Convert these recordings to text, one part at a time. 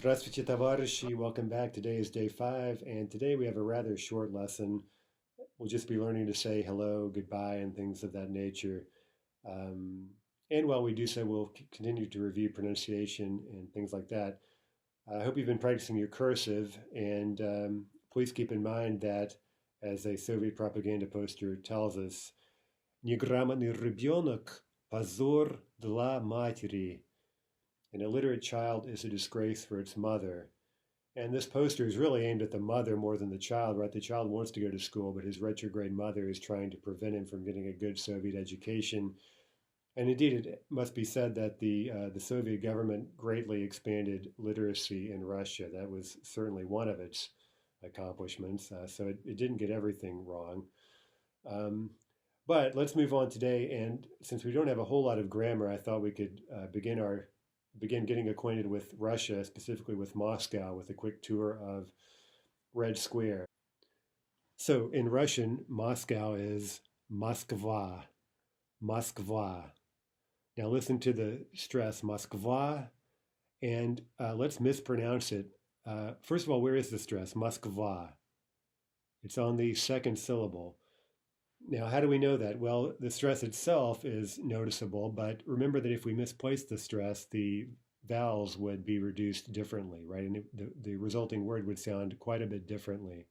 Здравствуйте, товарищи. Welcome back. Today is day 5, and today we have a rather short lesson. We'll just be learning to say hello, goodbye, and things of that nature. Um, and while we do so, we'll continue to review pronunciation and things like that. I hope you've been practicing your cursive, and please keep in mind that, as a Soviet propaganda poster tells us, неграмотный ребенок– позор для матери. An illiterate child is a disgrace for its mother. And this poster is really aimed at the mother more than the child, right? The child wants to go to school, but his retrograde mother is trying to prevent him from getting a good Soviet education. And indeed, it must be said that the Soviet government greatly expanded literacy in Russia. That was certainly one of its accomplishments. So it didn't get everything wrong. Um, but let's move on today. And since we don't have a whole lot of grammar, I thought we could begin getting acquainted with Russia, specifically with Moscow, with a quick tour of Red Square. So in Russian, Moscow is Moskva, Moskva. Now listen to the stress, Moskva, and let's mispronounce it. First of all, where is the stress? Moskva. It's on the second syllable. Now, how do we know that? Well, the stress itself is noticeable, but remember that if we misplace the stress, the vowels would be reduced differently, right? And the resulting word would sound quite a bit differently.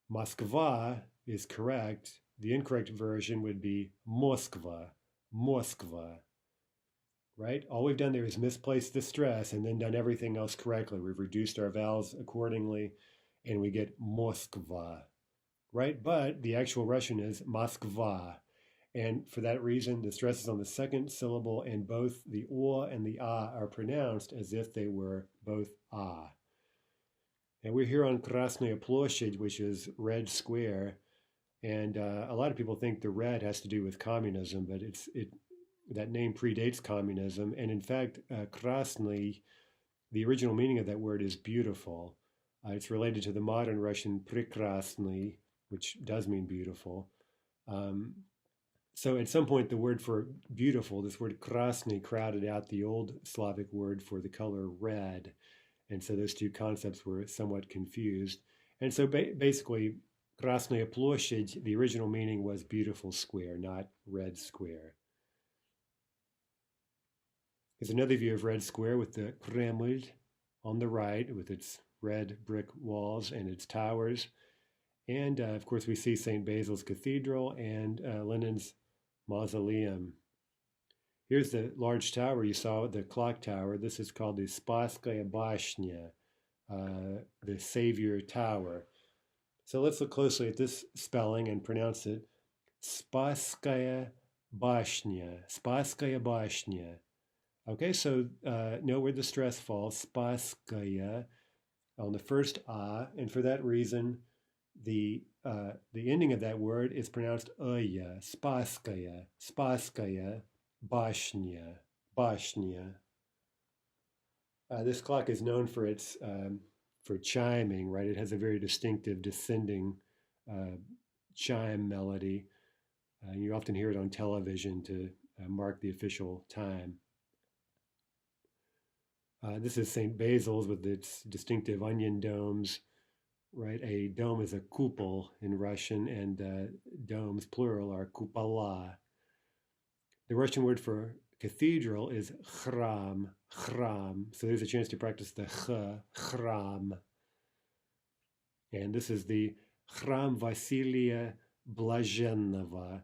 Moskva is correct. The incorrect version would be Moskva, Moskva, right? All we've done there is misplaced the stress and then done everything else correctly. We've reduced our vowels accordingly, and we get Moskva. Right? But the actual Russian is Moskva. And for that reason, the stress is on the second syllable, and both the O and the A are pronounced as if they were both A. And we're here on Krasnaya Ploshchad, which is Red Square. And a lot of people think the red has to do with communism, but that name predates communism. And in fact, Krasny, the original meaning of that word is beautiful. It's related to the modern Russian prekrasny, which does mean beautiful. So at some point, the word for beautiful, this word krasny, crowded out the old Slavic word for the color red. And so those two concepts were somewhat confused. And so basically, Krasnaya Ploshchad, the original meaning was beautiful square, not red square. Here's another view of Red Square with the Kremlin on the right, with its red brick walls and its towers. And of course, we see St. Basil's Cathedral and Lenin's Mausoleum. Here's the large tower you saw, the clock tower. This is called the Spasskaya Bashnya, the Savior Tower. So let's look closely at this spelling and pronounce it Spasskaya Bashnya, Spasskaya Bashnya. Okay, so know where the stress falls, Spasskaya, on the first A, and for that reason, the ending of that word is pronounced aya, Spasskaya, Spasskaya, Bashnya, Bashnya. This clock is known for its for chiming, right? It has a very distinctive descending chime melody. You often hear it on television to mark the official time. This is St. Basil's with its distinctive onion domes, right? A dome is a kupol in Russian, and domes, plural, are kupola. The Russian word for cathedral is chram, chram. So there's a chance to practice the ch, chram. And this is the Chram Vasilia Blazhenного.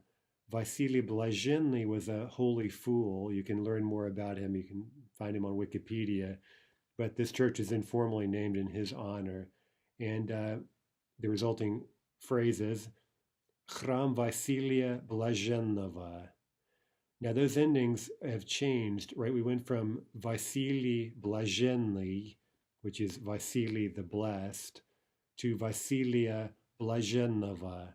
Vasily Blazhenny was a holy fool. You can learn more about him. You can find him on Wikipedia. But this church is informally named in his honor. And the resulting phrase is Chram Vasilia Blazhenного. Now those endings have changed, right? We went from Vasily Blazhenny, which is Vasily the Blessed, to Vasilia Blazhenного.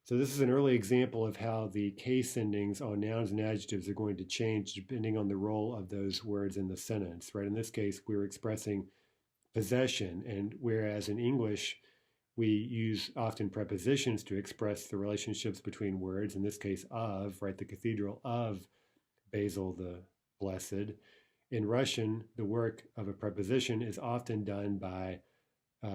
So this is an early example of how the case endings on nouns and adjectives are going to change depending on the role of those words in the sentence, right? In this case, we're expressing possession, and whereas in English, we use often prepositions to express the relationships between words, in this case of, right, the Cathedral of Basil the Blessed. in Russian, the work of a preposition is often done by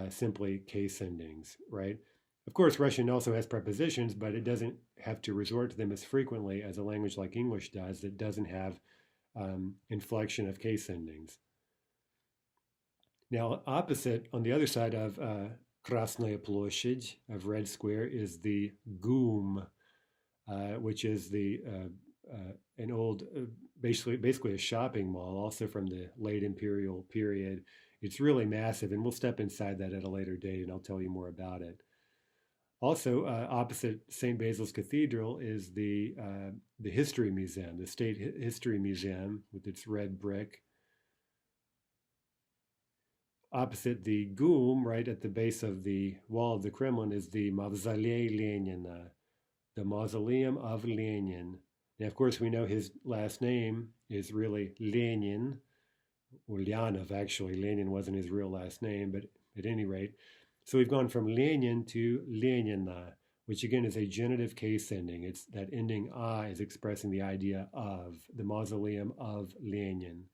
simply case endings, right? Of course, Russian also has prepositions, but it doesn't have to resort to them as frequently as a language like English does that doesn't have inflection of case endings. Now, opposite, on the other side of Krasnaya Ploshchad, of Red Square, is the GUM, which is an old, basically a shopping mall, also from the late imperial period. It's really massive, and we'll step inside that at a later date, and I'll tell you more about it. Also, opposite St. Basil's Cathedral is the History Museum, the State History Museum with its red brick. Opposite the GUM, right at the base of the wall of the Kremlin, is the Mavzolei Lenina, the Mausoleum of Lenin. Now, of course, we know his last name is really Lenin, Ulyanov, actually. Lenin wasn't his real last name, but at any rate. So we've gone from Lenin to Lenina, which again is a genitive case ending. It's that ending "a" is expressing the idea of the mausoleum of Lenin.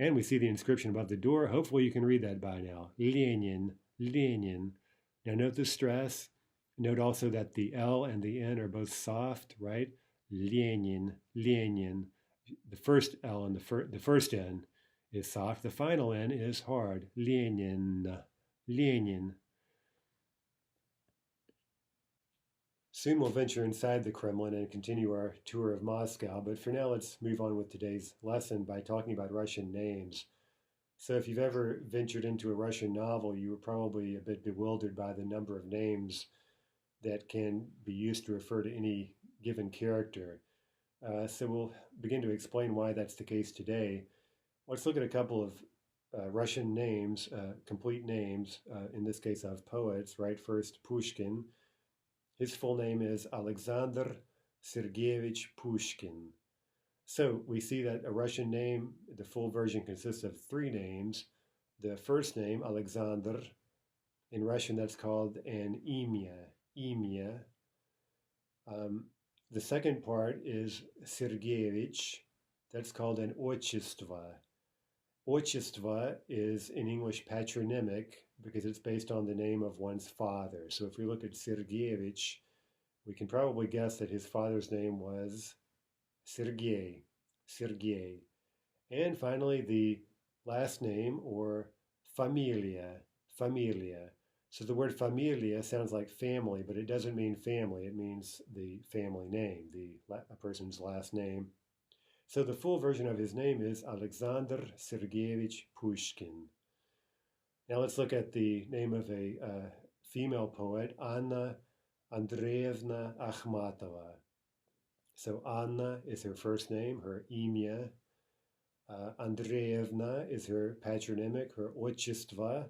And we see the inscription above the door. Hopefully you can read that by now. Lenin, Lenin. Now note the stress. Note also that the L and the N are both soft, right? Lenin, Lenin. The first L and the first N is soft. The final N is hard. Lenin, Lenin. Soon we'll venture inside the Kremlin and continue our tour of Moscow, but for now let's move on with today's lesson by talking about Russian names. So if you've ever ventured into a Russian novel, you were probably a bit bewildered by the number of names that can be used to refer to any given character. So we'll begin to explain why that's the case today. Let's look at a couple of Russian names, complete names, in this case of poets, right? First, Pushkin. His full name is Alexander Sergeyevich Pushkin. So we see that a Russian name, the full version consists of three names. The first name, Alexander, in Russian that's called an imya. The second part is Sergeyevich, that's called an otchestvo. Otchestvo is in English patronymic because it's based on the name of one's father. So if we look at Sergeyevich, we can probably guess that his father's name was Sergey. And finally, the last name, or familia. So the word familia sounds like family, but it doesn't mean family. It means the family name, a person's last name. So the full version of his name is Alexander Sergeyevich Pushkin. Now let's look at the name of a female poet, Anna Andreevna Akhmatova. So Anna is her first name, her imya. Andreevna is her patronymic, her otchestvo.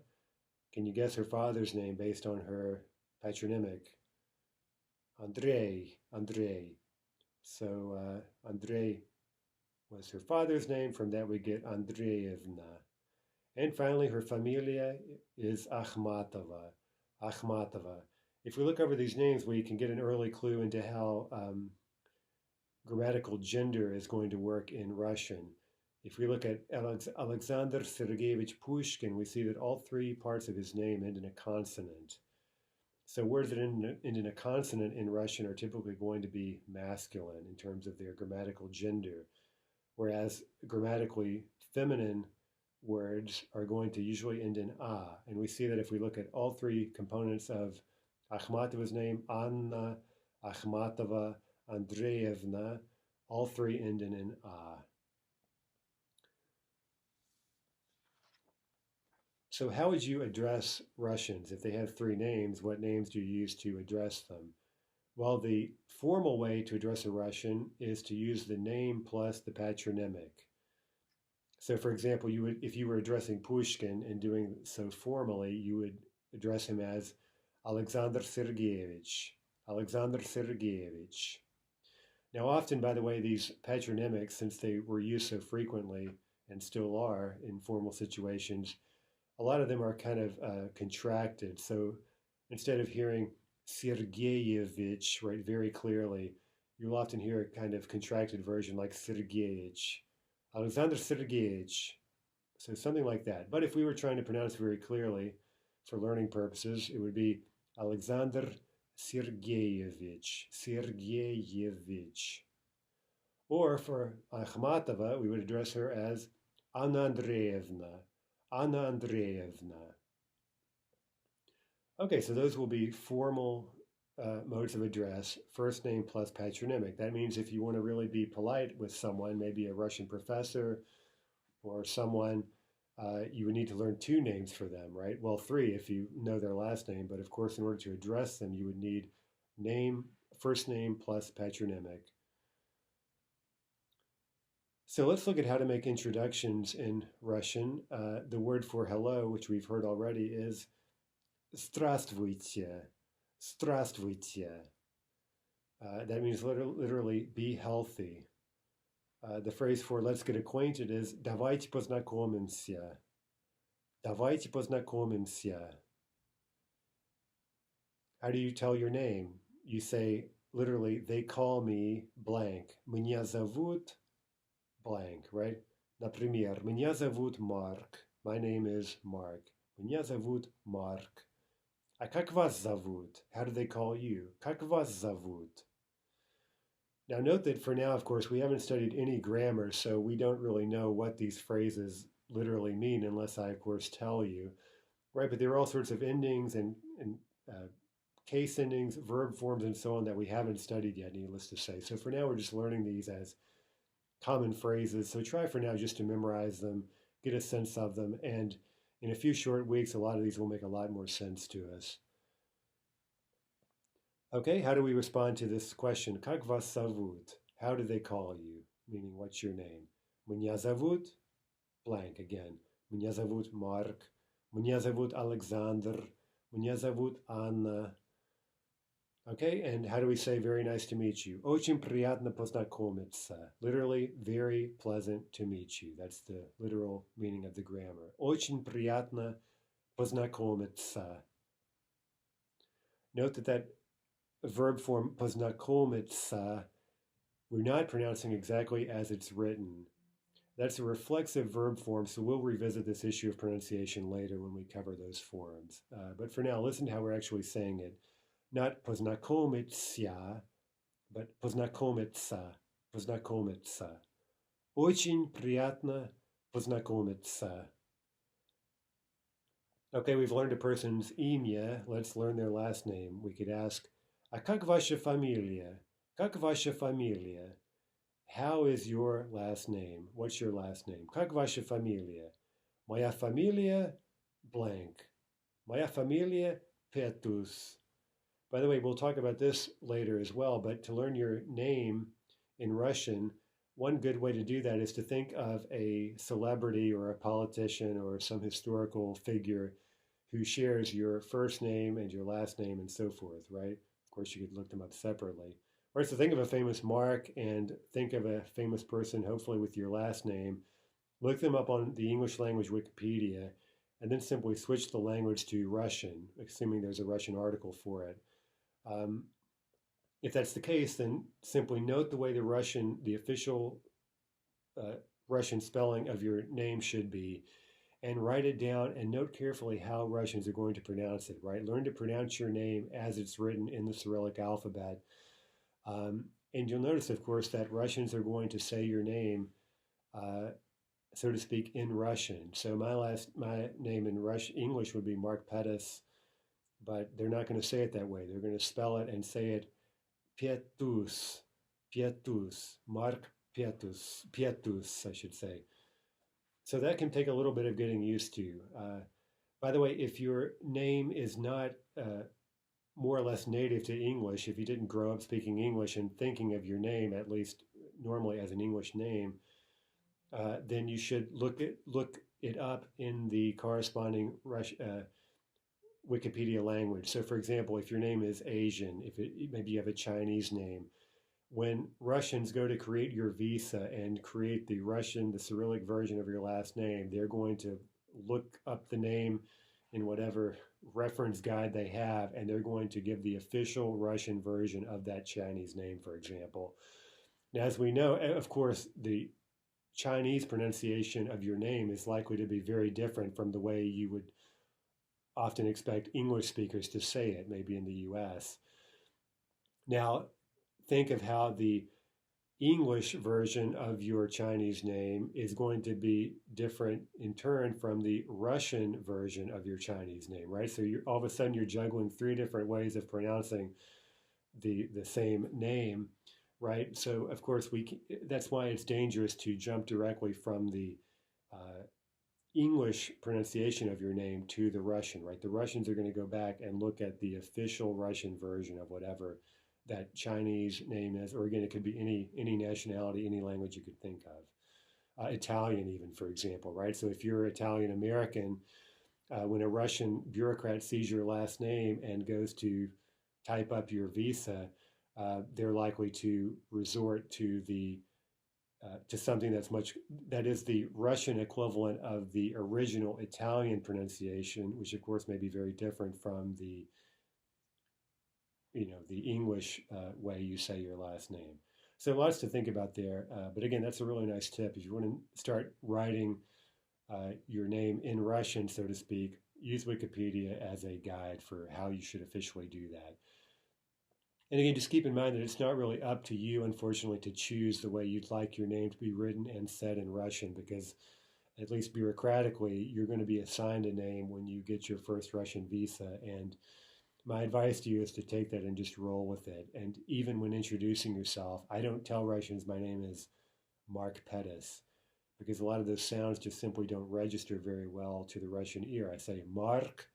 Can you guess her father's name based on her patronymic? Andrei. So Andrei was her father's name. From that we get Andreevna. And finally, her familia is Akhmatova. If we look over these names, we can get an early clue into how grammatical gender is going to work in Russian. If we look at Alexander Sergeyevich Pushkin, we see that all three parts of his name end in a consonant. So words that end in a consonant in Russian are typically going to be masculine in terms of their grammatical gender, whereas grammatically feminine words are going to usually end in a. And we see that if we look at all three components of Akhmatova's name, Anna, Akhmatova, Andreevna, all three end in an a. So how would you address Russians? If they have three names, what names do you use to address them? Well, the formal way to address a Russian is to use the name plus the patronymic. So for example, if you were addressing Pushkin and doing so formally, you would address him as Alexander Sergeyevich. Now often, by the way, these patronymics, since they were used so frequently and still are in formal situations, a lot of them are kind of contracted. So instead of hearing Sergeyevich, right, very clearly, you'll often hear a kind of contracted version like Sergeyich, Alexander Sergeyevich. So something like that. But if we were trying to pronounce very clearly for learning purposes, it would be Alexander Sergeyevich. Sergeyevich. Or for Akhmatova, we would address her as Anna Andreevna. Anna Andreevna. Okay, so those will be formal modes of address, first name plus patronymic. That means if you want to really be polite with someone, maybe a Russian professor or someone, you would need to learn two names for them, right? Well, three if you know their last name, but of course, in order to address them, you would need name, first name plus patronymic. So let's look at how to make introductions in Russian. The word for hello, which we've heard already, is Здравствуйте. Здравствуйте. That means literally be healthy. The phrase for let's get acquainted is Давайте познакомимся. Давайте познакомимся. How do you tell your name? You say literally, they call me blank. Меня зовут blank, right? Например, меня зовут Mark. My name is Mark. Меня зовут Mark. А как вас зовут? How do they call you? Как вас зовут? Now note that for now, of course, we haven't studied any grammar, so we don't really know what these phrases literally mean unless I, of course, tell you, right? But there are all sorts of endings and case endings, verb forms, and so on that we haven't studied yet, needless to say. So for now, we're just learning these as common phrases. So try for now just to memorize them, get a sense of them, and in a few short weeks, a lot of these will make a lot more sense to us. Okay, how do we respond to this question? Как вас зовут? How do they call you? Meaning, what's your name? Меня зовут blank again. Меня зовут Mark. Меня зовут Alexander. Меня зовут Anna. Okay, and how do we say very nice to meet you? Очень приятно познакомиться. Literally, very pleasant to meet you. That's the literal meaning of the grammar. Очень приятно познакомиться. Note that verb form познакомиться, we're not pronouncing exactly as it's written. That's a reflexive verb form, so we'll revisit this issue of pronunciation later when we cover those forms. But for now, listen to how we're actually saying it. Not познакомиться, but познакомиться, познакомиться. Очень приятно познакомиться. Okay, we've learned a person's имя. Let's learn their last name. We could ask, а как ваша фамилия? Как ваша фамилия? How is your last name? What's your last name? Как ваша фамилия? Моя фамилия blank. Моя фамилия Petus. By the way, we'll talk about this later as well, but to learn your name in Russian, one good way to do that is to think of a celebrity or a politician or some historical figure who shares your first name and your last name and so forth, right? Of course, you could look them up separately. Right, so think of a famous Mark and think of a famous person, hopefully with your last name. Look them up on the English language Wikipedia, and then simply switch the language to Russian, assuming there's a Russian article for it. If that's the case, then simply note the way the official Russian spelling of your name should be, and write it down and note carefully how Russians are going to pronounce it, right? Learn to pronounce your name as it's written in the Cyrillic alphabet. And you'll notice, of course, that Russians are going to say your name, so to speak, in Russian. So my name in English would be Mark Pettis, but they're not going to say it that way. They're going to spell it and say it Pietus, Pietus, Mark Pietus, Pietus, I should say. So that can take a little bit of getting used to. By the way, if your name is not more or less native to English, if you didn't grow up speaking English and thinking of your name, at least normally as an English name, then you should look it up in the corresponding Wikipedia language. So for example, if your name is Asian, maybe you have a Chinese name, when Russians go to create your visa and create the Cyrillic version of your last name, they're going to look up the name in whatever reference guide they have, and they're going to give the official Russian version of that Chinese name, for example. Now, as we know, of course, the Chinese pronunciation of your name is likely to be very different from the way you would often expect English speakers to say it, maybe in the US. Now, think of how the English version of your Chinese name is going to be different in turn from the Russian version of your Chinese name, right? So all of a sudden you're juggling three different ways of pronouncing the same name, right? So of course that's why it's dangerous to jump directly from the English pronunciation of your name to the Russian, right? The Russians are going to go back and look at the official Russian version of whatever that Chinese name is, or again, it could be any nationality, any language you could think of. Italian, even, for example, right? So if you're Italian American, when a Russian bureaucrat sees your last name and goes to type up your visa, they're likely to resort to something that is the Russian equivalent of the original Italian pronunciation, which of course may be very different from the English way you say your last name. So lots to think about there. But again, that's a really nice tip. If you want to start writing your name in Russian, so to speak, use Wikipedia as a guide for how you should officially do that. And again, just keep in mind that it's not really up to you, unfortunately, to choose the way you'd like your name to be written and said in Russian, because at least bureaucratically, you're going to be assigned a name when you get your first Russian visa. And my advice to you is to take that and just roll with it. And even when introducing yourself, I don't tell Russians my name is Mark Pettis, because a lot of those sounds just simply don't register very well to the Russian ear. I say Mark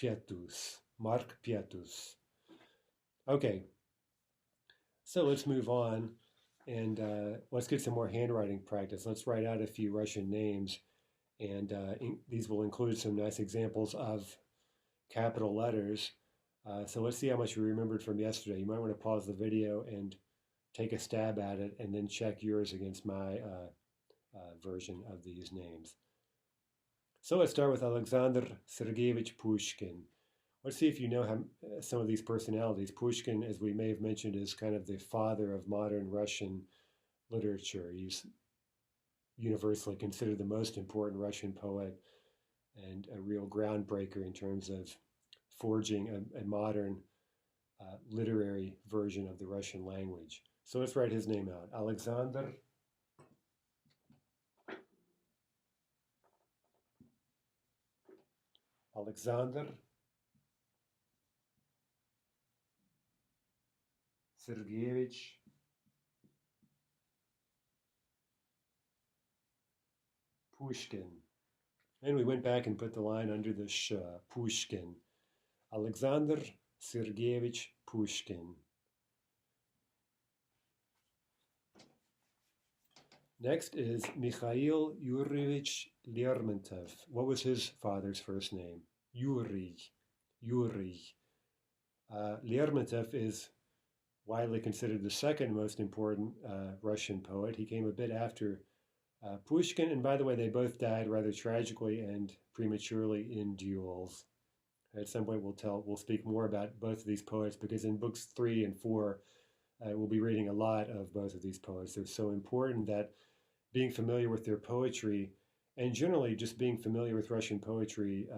Pietus, Mark Pietus. Okay, so let's move on and let's get some more handwriting practice. Let's write out a few Russian names, and these will include some nice examples of capital letters. So let's see how much you remembered from yesterday. You might want to pause the video and take a stab at it and then check yours against my version of these names. So let's start with Alexander Sergeyevich Pushkin. Let's see if you know some of these personalities. Pushkin, as we may have mentioned, is kind of the father of modern Russian literature. He's universally considered the most important Russian poet and a real groundbreaker in terms of forging a modern literary version of the Russian language. So let's write his name out. Alexander Sergeyevich Pushkin. And we went back and put the line under the sh, Pushkin. Alexander Sergeyevich Pushkin. Next is Mikhail Yuryevich Lermontov. What was his father's first name? Yuri. Lermontov is widely considered the second most important Russian poet. He came a bit after Pushkin, and by the way, they both died rather tragically and prematurely in duels. At some point, we'll speak more about both of these poets, because in books 3 and 4, we'll be reading a lot of both of these poets. They're so important that being familiar with their poetry, and generally just being familiar with Russian poetry,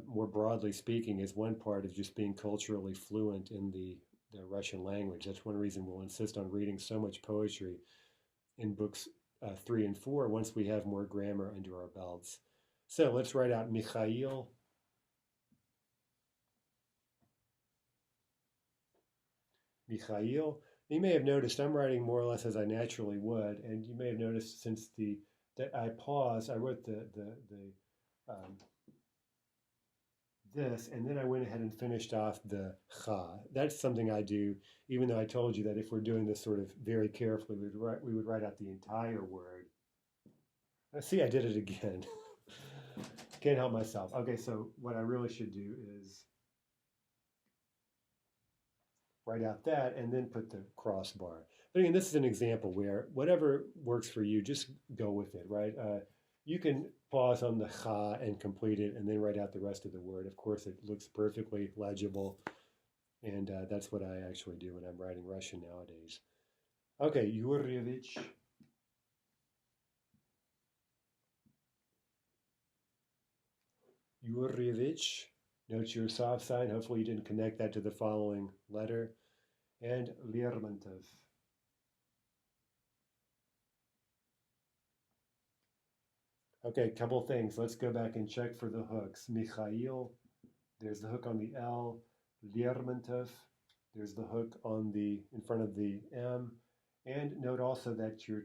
more broadly speaking, is one part of just being culturally fluent in the Russian language. That's one reason we'll insist on reading so much poetry in books 3 and 4 once we have more grammar under our belts. So let's write out Mikhail Mikhail. You may have noticed I'm writing more or less as I naturally would, and you may have noticed since that I paused, I wrote this, and then I went ahead and finished off the cha. That's something I do, even though I told you that if we're doing this sort of very carefully, we would write out the entire word. See, I did it again. Can't help myself. Okay, so what I really should do is write out that and then put the crossbar. But again, this is an example where whatever works for you, just go with it, right? You can pause on the cha and complete it and then write out the rest of the word. Of course, it looks perfectly legible, and that's what I actually do when I'm writing Russian nowadays. Okay, Yuryevich Yurievich. Note your soft sign. Hopefully you didn't connect that to the following letter. And Lermontov. Okay, couple things. Let's go back and check for the hooks. Mikhail, there's the hook on the L. Lermontov, there's the hook on the in front of the M. And note also that your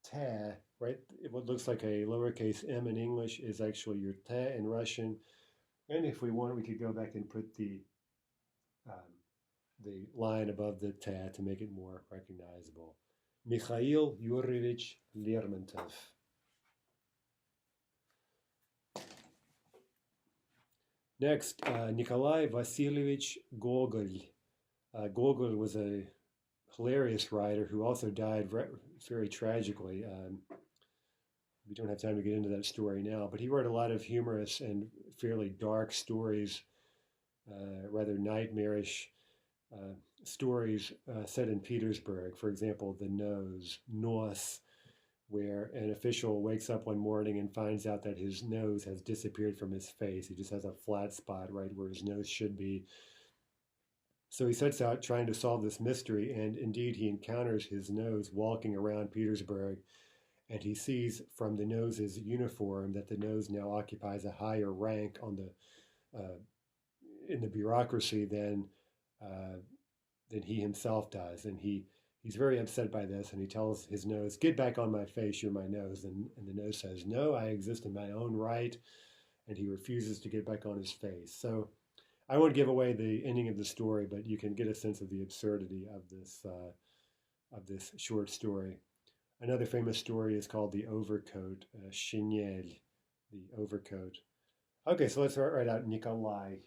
ta, right? What looks like a lowercase m in English is actually your ta in Russian. And if we want, we could go back and put the line above the ta to make it more recognizable. Mikhail Yurievich Lermontov. Next, Nikolai Vasilyevich Gogol. Gogol was a hilarious writer who also died very tragically. We don't have time to get into that story now, but he wrote a lot of humorous and fairly dark stories, rather nightmarish stories set in Petersburg. For example, The Nose, Nos, where an official wakes up one morning and finds out that his nose has disappeared from his face. He just has a flat spot right where his nose should be. So he sets out trying to solve this mystery, and indeed he encounters his nose walking around Petersburg, and he sees from the nose's uniform that the nose now occupies a higher rank on in the bureaucracy than he himself does, and he's very upset by this, and he tells his nose, "Get back on my face, you're my nose." And the nose says, "No, I exist in my own right," and he refuses to get back on his face. So I won't give away the ending of the story, but you can get a sense of the absurdity of this short story. Another famous story is called The Overcoat, Shinel, the overcoat. Okay, so let's write out Nikolai.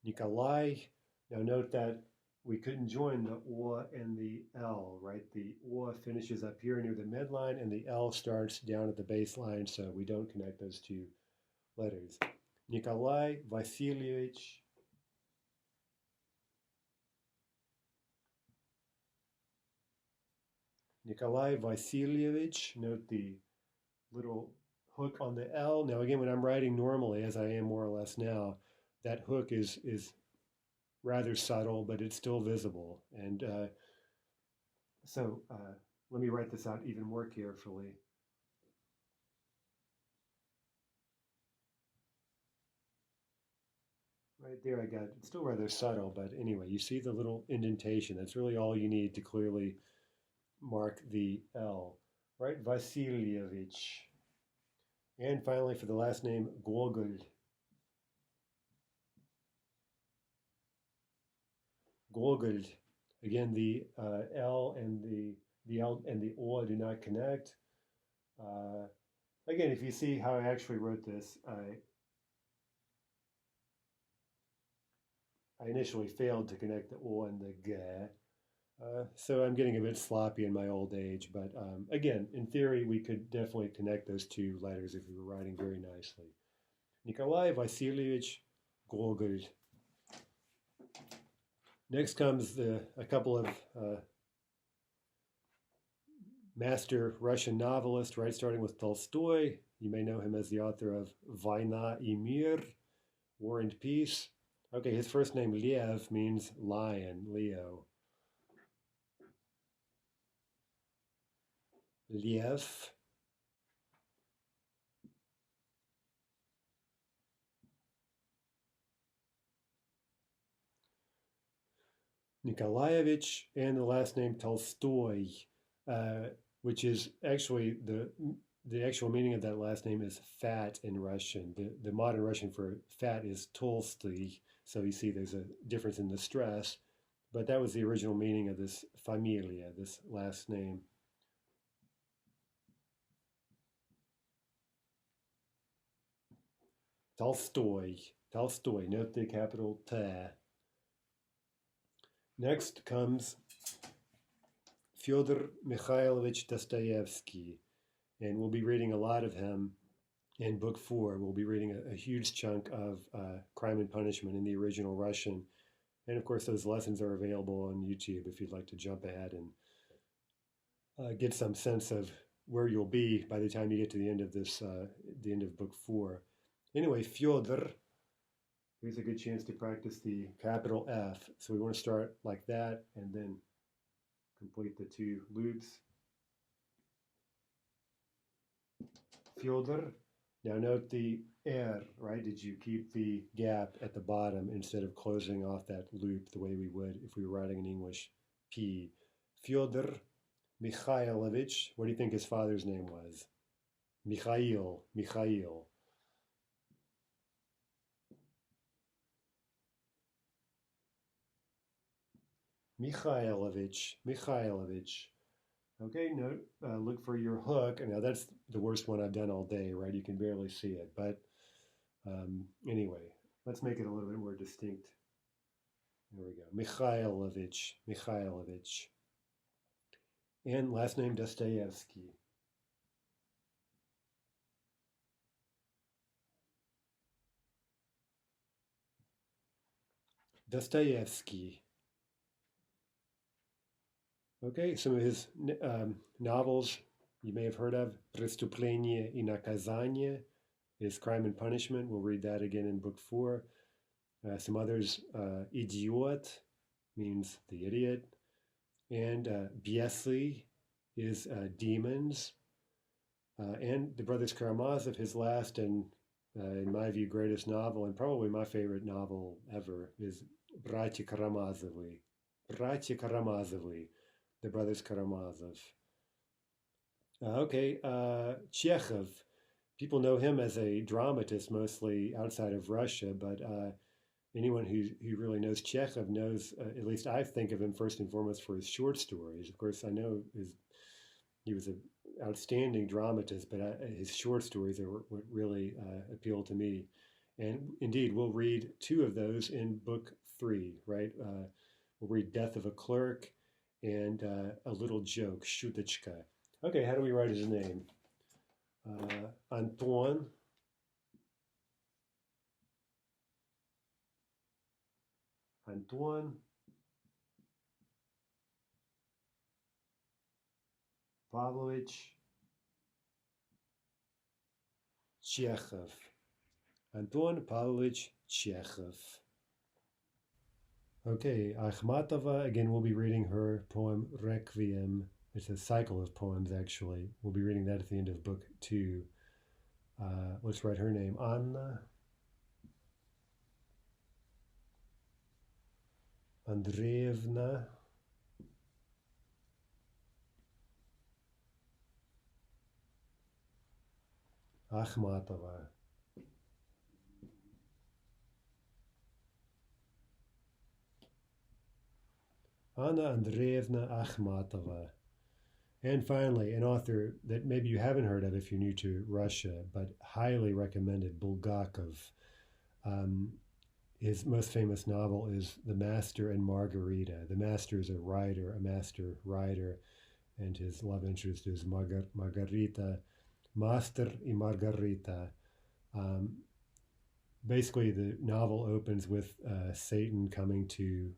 Nikolai. Now note that we couldn't join the O and the L, right? The O finishes up here near the midline and the L starts down at the baseline, so we don't connect those two letters. Nikolai Vasilievich note the little hook on the L. Now again, when I'm writing normally, as I am more or less now, that hook is rather subtle, but it's still visible. And so let me write this out even more carefully. Right there, I got it's still rather subtle, but anyway, you see the little indentation. That's really all you need to clearly mark the L, right? Vasilievich. And finally, for the last name, Gogol. Gogol. Again, the L and the L and the O do not connect. Again, if you see how I actually wrote this, I initially failed to connect the O and the G. So I'm getting a bit sloppy in my old age, but again, in theory, we could definitely connect those two letters if we were writing very nicely. Nikolai Vasilievich Gogol. Next comes a couple of master Russian novelists, right? Starting with Tolstoy. You may know him as the author of Vaina и Mir, War and Peace. Okay, his first name, Lev, means lion, Leo. Lev. Nikolaevich, and the last name Tolstoy, which is actually the actual meaning of that last name is fat in Russian. The modern Russian for fat is Tolstoy, so you see there's a difference in the stress, but that was the original meaning of this familia, this last name. Tolstoy, note the capital T. Next comes Fyodor Mikhailovich Dostoevsky, and we'll be reading a lot of him in book 4. We'll be reading a huge chunk of Crime and Punishment in the original Russian, and of course those lessons are available on YouTube if you'd like to jump ahead and get some sense of where you'll be by the time you get to the end of this, the end of book 4. Anyway, Fyodor, here's a good chance to practice the capital F. So we want to start like that and then complete the 2 loops. Fyodor. Now note the R, right? Did you keep the gap at the bottom instead of closing off that loop the way we would if we were writing in English? P. Fyodor Mikhailovich. What do you think his father's name was? Mikhail. Mikhailovich. Okay, note, look for your hook. Now that's the worst one I've done all day, right? You can barely see it, but anyway, let's make it a little bit more distinct. There we go. Mikhailovich. And last name Dostoevsky. Dostoevsky. Okay, some of his novels you may have heard of. Преступление и наказание is Crime and Punishment. We'll read that again in book 4. Some others, Idiot means the idiot. And Biesly is Demons. And the Brothers Karamazov, his last and, in my view, greatest novel, and probably my favorite novel ever, is Братья Karamazovы. The Brothers Karamazov. Chekhov. People know him as a dramatist, mostly outside of Russia, but anyone who really knows Chekhov knows, at least I think of him first and foremost for his short stories. Of course, I know he was an outstanding dramatist, but his short stories are what really appeal to me. And indeed, we'll read 2 of those in book 3, right? We'll read Death of a Clerk and A Little Joke, Shutочка. Okay, how do we write his name? Antoine. Pavlovich Chekhov. Anton Pavlovich Chekhov. Okay, Akhmatova, again, we'll be reading her poem Requiem. It's a cycle of poems, actually. We'll be reading that at the end of book 2. Let's write her name. Anna Andreevna Akhmatova. Anna Andreevna Akhmatova. And finally, an author that maybe you haven't heard of if you're new to Russia, but highly recommended, Bulgakov. His most famous novel is The Master and Margarita. The Master is a master writer, and his love interest is Margarita. Master y Margarita. Basically, the novel opens with Satan coming to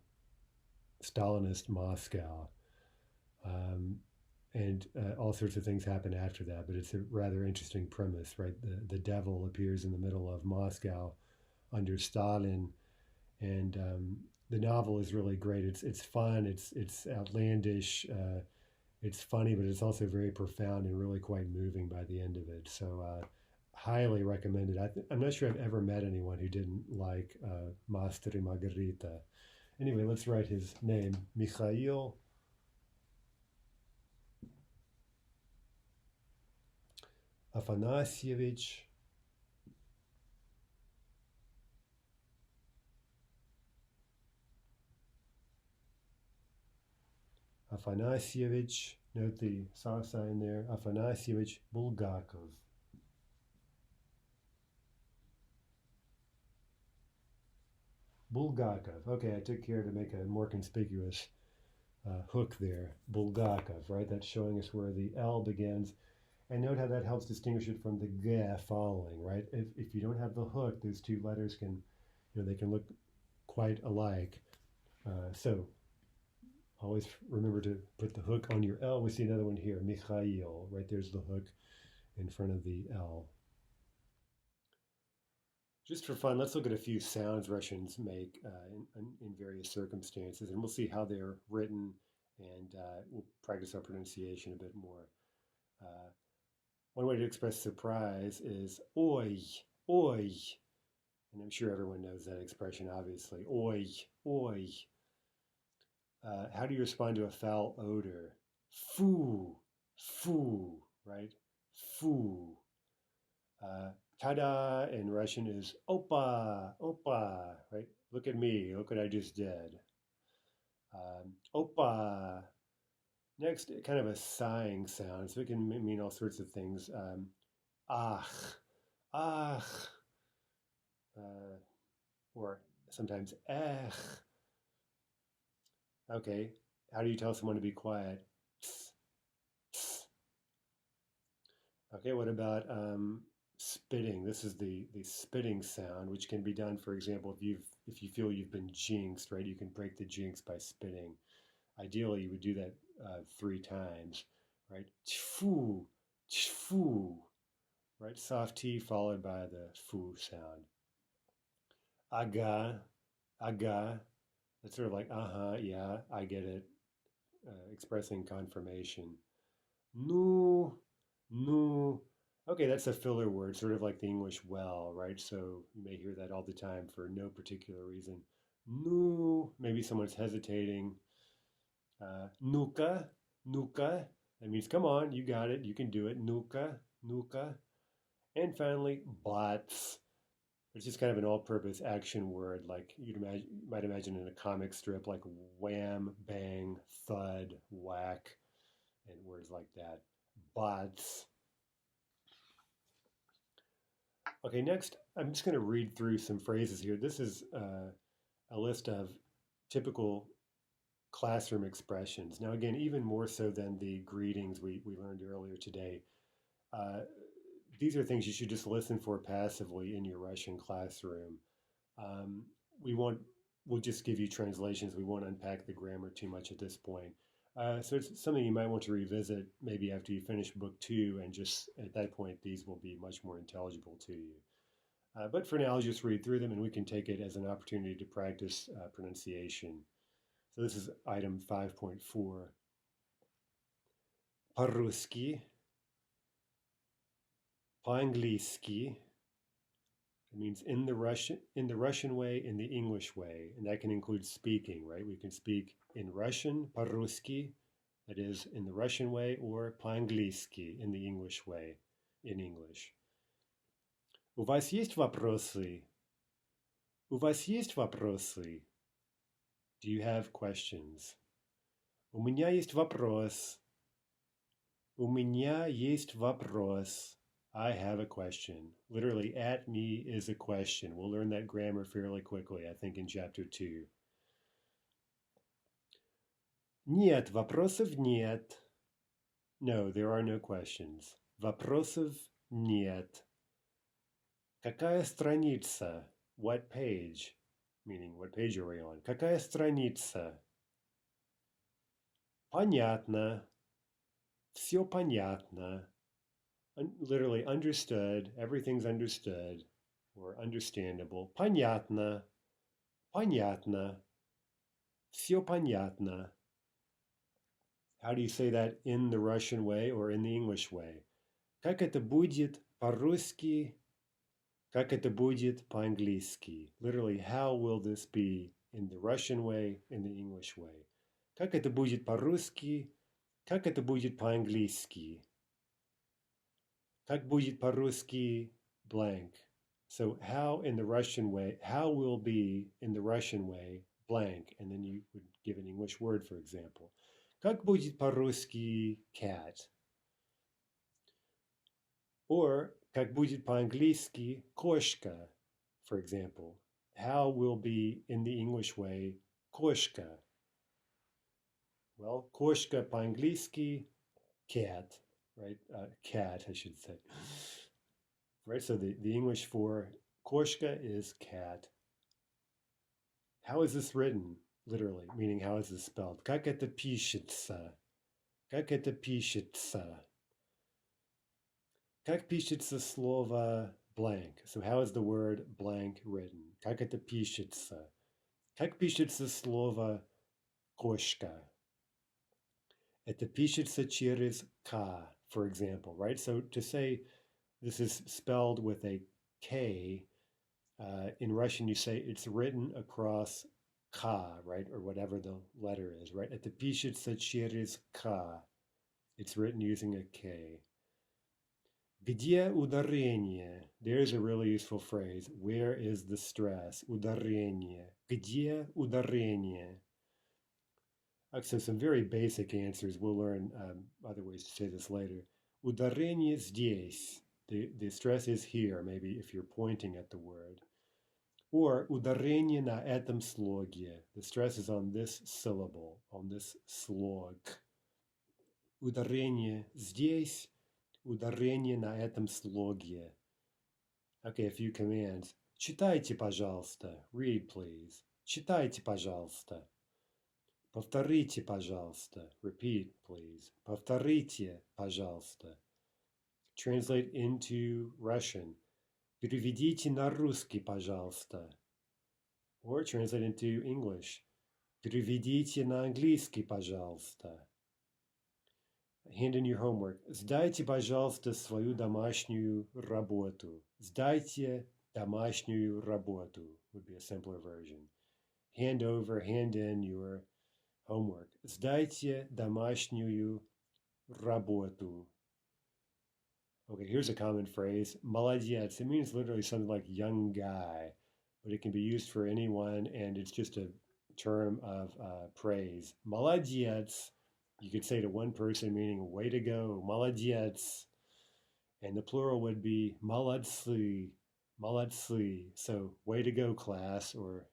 Stalinist Moscow. And all sorts of things happen after that, but it's a rather interesting premise, right? The devil appears in the middle of Moscow under Stalin, and the novel is really great. It's fun, it's outlandish, it's funny, but it's also very profound and really quite moving by the end of it. So highly recommended. I'm not sure I've ever met anyone who didn't like Master y Margarita. Anyway, let's write his name. Mikhail Afanasyevich note the saw sign there, Afanasyevich Bulgakov. Bulgakov. Okay, I took care to make a more conspicuous hook there. Bulgakov, right? That's showing us where the L begins. And note how that helps distinguish it from the G following, right? If you don't have the hook, those 2 letters can, they can look quite alike. So Always remember to put the hook on your L. We see another one here, Mikhail. Right there's the hook in front of the L. Just for fun, let's look at a few sounds Russians make in various circumstances, and we'll see how they're written, and we'll practice our pronunciation a bit more. Uh, One way to express surprise is oi, oi. And I'm sure everyone knows that expression, obviously. Oi, oi. How do you respond to a foul odor? Foo, foo, right? Foo. Ta-da in Russian is opa, opa, right? Look at me, look what I just did. Opa. Next, kind of a sighing sound, so it can mean all sorts of things. Ach, ach, or sometimes ech. Okay, how do you tell someone to be quiet? Psst, psst. Okay, what about spitting? This is the spitting sound, which can be done, for example, if you feel you've been jinxed, right? You can break the jinx by spitting. Ideally, you would do that 3 times, right? Tfu, tfu, right? Soft T followed by the fu sound. Aga, aga. That's sort of like, yeah, I get it, expressing confirmation. Nu, nu. Okay, that's a filler word, sort of like the English well, right? So you may hear that all the time for no particular reason. Nu, maybe someone's hesitating. Nuka, nuka. That means come on, you got it, you can do it. Nuka, nuka. And finally, bots. It's just kind of an all-purpose action word, like you might imagine in a comic strip, like wham, bang, thud, whack, and words like that. Bots. Okay, next, I'm just going to read through some phrases here. This is a list of typical classroom expressions. Now, again, even more so than the greetings we learned earlier today, uh, these are things you should just listen for passively in your Russian classroom. Um, we won't, we'll just give you translations. We won't unpack the grammar too much at this point. So it's something you might want to revisit maybe after you finish book 2, and just at that point, these will be much more intelligible to you. But for now, I'll just read through them and we can take it as an opportunity to practice pronunciation. So this is item 5.4. По-русски, по-английски. It means in the Russian way, in the English way, and that can include speaking, right? We can speak in Russian, по-русски, that is in the Russian way, or по-английски, in the English way, in English. У вас есть вопросы? У вас есть вопросы? Do you have questions? У меня есть вопрос. У меня есть вопрос. I have a question. Literally, at me is a question. We'll learn that grammar fairly quickly, I think, in chapter 2. Нет, вопросов нет. No, there are no questions. Вопросов нет. Какая страница? What page? Meaning, what page are we on? Какая страница? Понятно. Все понятно. Literally understood, everything's understood or understandable. Понятно. Понятно. Все понятно. How do you say that in the Russian way or in the English way? Как это будет по-русски? Как это будет по-английски? Literally, how will this be in the Russian way, in the English way? Как это будет по-русски? Как это будет по-английски? Как будет по-русски blank? So how in the Russian way, how will be in the Russian way blank? And then you would give an English word, for example. Как будет по-русски cat? Or как будет по-английски кошка, for example. How will be in the English way кошка? Well, кошка по-английски cat, right? Cat, I should say. Right, so the English for kошка is cat. How is this written? literally, meaning how is this spelled? Как это пишется? Как это пишется? Как пишется слово blank? So how is the word blank written? Как это пишется? Как пишется слово кошка? Это пишется через K, for example, right? So to say this is spelled with a K, in Russian you say it's written across K, right? Or whatever the letter is, right? Это пишется через K. It's written using a K. Где ударение? There's a really useful phrase. Where is the stress? Ударение. Где ударение? So some very basic answers. We'll learn other ways to say this later. Ударение здесь. The stress is here, maybe if you're pointing at the word. Or ударение на этом слоге. The stress is on this syllable, on this slog. Ударение здесь. Ударение на этом слоге. Okay, a few commands. Читайте, пожалуйста. Read, please. Читайте, пожалуйста. Повторите, пожалуйста. Repeat, please. Повторите, пожалуйста. Translate into Russian. Переведите на русский, пожалуйста. Or translate into English. Переведите на английский, пожалуйста. Hand in your homework. Сдайте, пожалуйста, свою домашнюю работу. Сдайте домашнюю работу would be a simpler version. Hand over, hand in your homework. Сдайте домашнюю работу. Okay, here's a common phrase. Молодец. It means literally something like young guy, but it can be used for anyone, and it's just a term of praise. Молодец. You could say to one person, meaning way to go, молодец. And the plural would be молодцы, молодцы. So way to go, class, or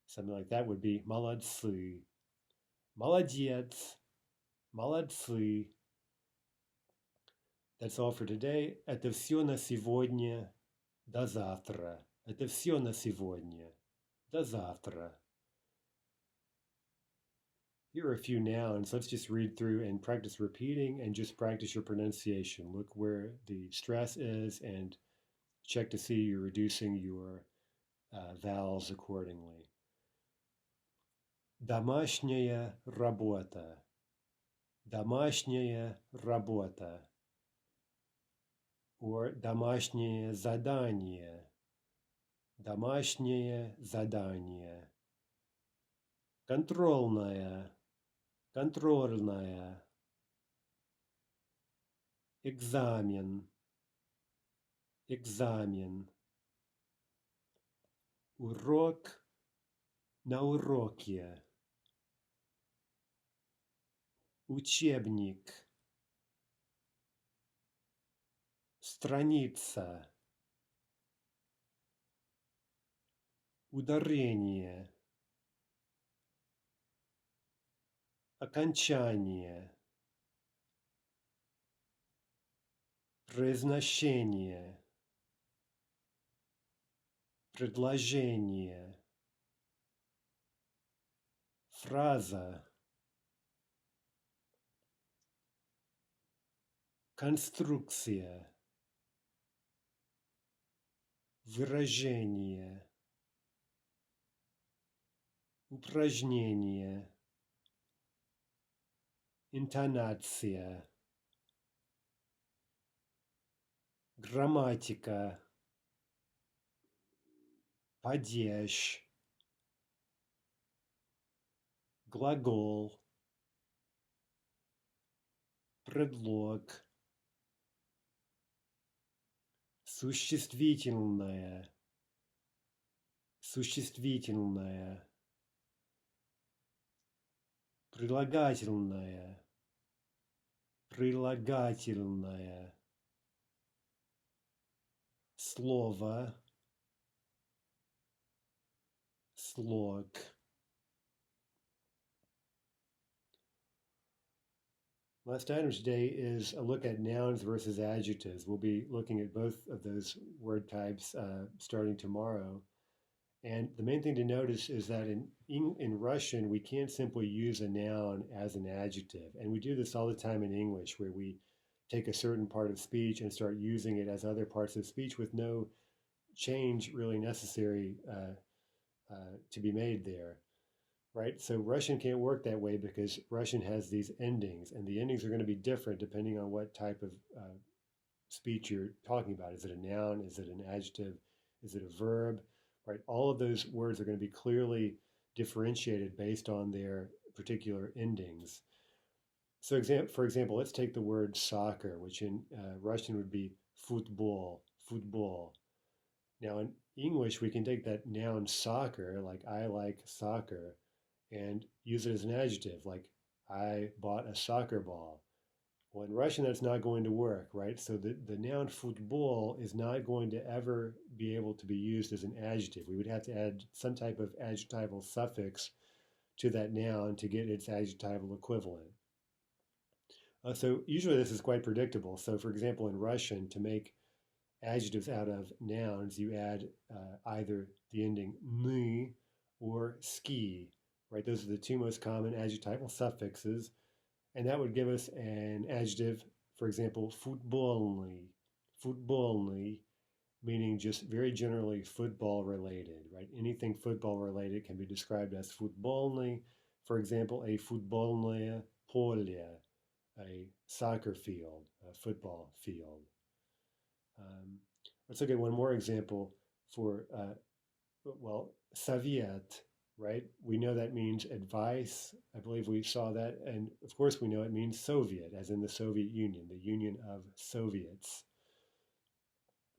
something like that would be молодцы. Молодец, молодцы. That's all for today. Это все на сегодня. До завтра. Это все на сегодня. До завтра. Here are a few nouns. Let's just read through and practice repeating and just practice your pronunciation. Look where the stress is and check to see you're reducing your vowels accordingly. Домашняя работа. Домашняя работа. Or домашнее задание. Домашнее задание. Контрольная. Контрольная. Экзамен. Экзамен. Урок на уроке. Учебник. Страница. Ударение. Окончание. Произношение. Предложение. Фраза. Конструкция. Выражение. Упражнение. Интонация. Грамматика. Падеж. Глагол. Предлог. Существительное. Существительное. Прилагательное. Прилагательное. Слово. Слог. Last item today is a look at nouns versus adjectives. We'll be looking at both of those word types starting tomorrow. And the main thing to notice is that in Russian, we can't simply use a noun as an adjective. And we do this all the time in English, where we take a certain part of speech and start using it as other parts of speech with no change really necessary to be made there, right? So Russian can't work that way because Russian has these endings, and the endings are going to be different depending on what type of speech you're talking about. Is it a noun? Is it an adjective? Is it a verb? Right? All of those words are going to be clearly differentiated based on their particular endings. So, for example, let's take the word soccer, which in Russian would be football, football. Now, in English, we can take that noun soccer, like I like soccer, and use it as an adjective, like I bought a soccer ball. Well, in Russian, that's not going to work, right? So the noun football is not going to ever be able to be used as an adjective. We would have to add some type of adjectival suffix to that noun to get its adjectival equivalent. So usually this is quite predictable. So for example, in Russian, to make adjectives out of nouns, you add either the ending ny or ski, right? Those are the two most common adjectival suffixes. And that would give us an adjective, for example, futbolny, futbolny, meaning just very generally football related, right? Anything football related can be described as futbolny. For example, a futbolное поле, a soccer field, a football field. Let's look at one more example for, Soviet, right? We know that means advice. I believe we saw that. And of course, we know it means Soviet, as in the Soviet Union, the Union of Soviets.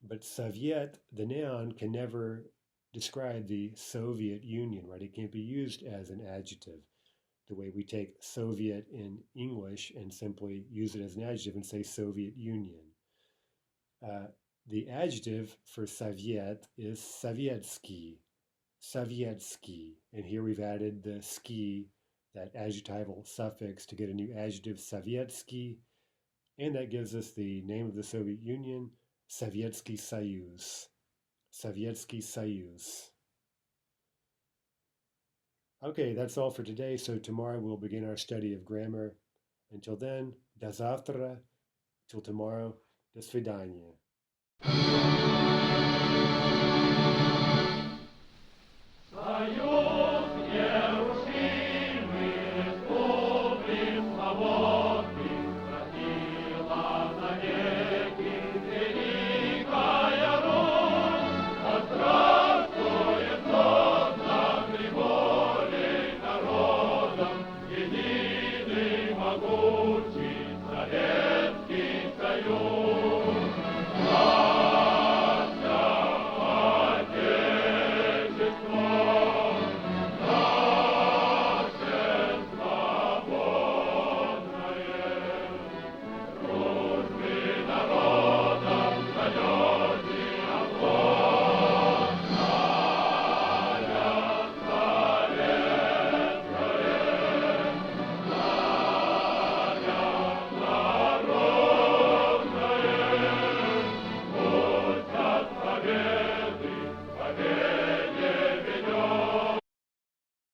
But Soviet, the noun, can never describe the Soviet Union, right? It can't be used as an adjective the way we take Soviet in English and simply use it as an adjective and say Soviet Union. The adjective for Soviet is Sovietsky, Sovietsky. And here we've added the ski, that adjectival suffix, to get a new adjective, Sovietsky. And that gives us the name of the Soviet Union, Sovietsky Soyuz, Sovietsky Soyuz. Okay, that's all for today. So tomorrow we'll begin our study of grammar. Until then, до завтра, till tomorrow, до свидания. Могу